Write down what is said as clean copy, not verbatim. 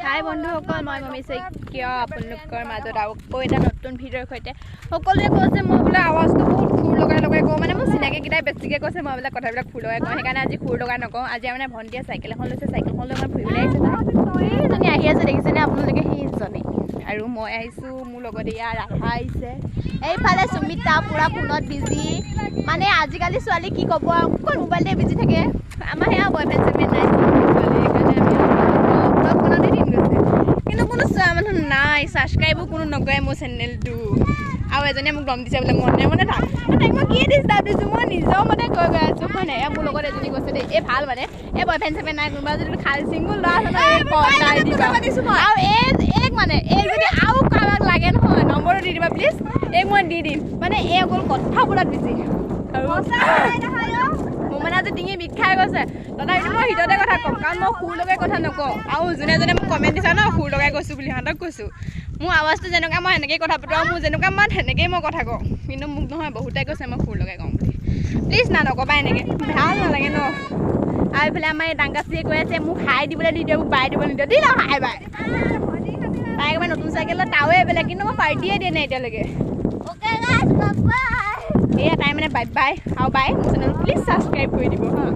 হাই বন্ধুসকল, মই মমিছে কিয় আপোনালোকৰ মাজত আকৌ এটা নতুন ভিডিঅ'ৰ সৈতে সকলোৱে কৈছে মই বোলে আৱাজটো বহুত খুৰ লগাই লগাই কওঁ, মানে মোৰ চিনাকিকেইটাই বেছিকৈ কৈছে মই বোলে কথাবিলাক খুৰ লগাই কওঁ, সেইকাৰণে আজি খুৰ লগাই নকওঁ। আজি মানে ভণ্টিয়ে চাইকেল এখন লৈছে, চাইকেলখন লৈ মই ফুৰিবলৈ আহিছোঁ। এইজনী আহি আছে দেখিছেনে আপোনালোকে, সেইজনী। আৰু মই আহিছোঁ, মোৰ লগতে ইয়াৰ ৰাধা আহিছে, এইফালে সুমিতা পুৰা ফোনত বিজি। মানে আজিকালি ছোৱালী কি ক'ব, অকল মোবাইলতে বিজি থাকে। আমাৰ সেয়া বয়ফ্ৰেণ্ড চয়ফ্ৰেণ্ড নাই ছোৱালী, সেইকাৰণে আমি বনাতে দিন গৈছে, কিন্তু কোনো চোৱা মানুহ নাই, ছাবস্ক্ৰাইবো কোনো নকৰে মোৰ চেনেলটো। আৰু এজনীয়ে মোক দম দিছে বোলে মনে মনে থাক, তাইক মই কি ডিষ্টাৰ্ব দিছোঁ, মই নিজৰ মতে গৈ আছোঁ হয় নাই। মোৰ লগত এজনী কৈছে দেই, এই ভাল মানে এই বয়ফ্ৰেণ্ড চয়ফ্ৰেণ্ড নাই, কোনোবা যদি খালি চিংগুল ল'ৰা আছে আৰু এই মানে এই যদি আৰু কাৰোবাক লাগে নহয় নম্বৰটো দি দিবা প্লিজ, এই মই দি দিম। মানে এই অকল কথা বোলাত বেছি, আৰু মোৰ মানে আজি ডিঙি বিষ খাই গৈছে। তথাপিতো মই ভিতৰতে কথা ক'ম, কাৰণ মই সুৰ লগাই কথা নকওঁ। আৰু যোনে যোনে মোক কমেণ্ট দিছা ন সুৰ লগাই কৈছোঁ বুলি, সিহঁতক কৈছোঁ মোৰ আৱাজটো যেনেকুৱা মই সেনেকৈয়ে কথা পাতোঁ, আৰু মোৰ যেনেকুৱা মাত সেনেকৈয়ে মই কথা কওঁ। কিন্তু মোক নহয় বহুতে কৈছে মই সুৰ লগাই কওঁ বুলি। প্লিজ না নক'বা এনেকৈ, ভাল নালাগে ন। আৰু এইফালে আমাৰ এই ডাংকাচিয়ে কৈ আছে মোক হাই দিবলৈ নিদিয়ে, মোক বাই দিবলৈ নিদিয়ে, দি লওঁ হাই বাই। তাই একেবাৰে নতুন চাইকেলত তাৱে বেলেগ, কিন্তু মই পাৰ্টিয়ে দিয়া নাই এতিয়ালৈকে। এয়া তাই মানে বাই বাই, আৰু বাই মোৰ চেনেলটো প্লিজ ছাবস্ক্ৰাইব কৰি দিব হা।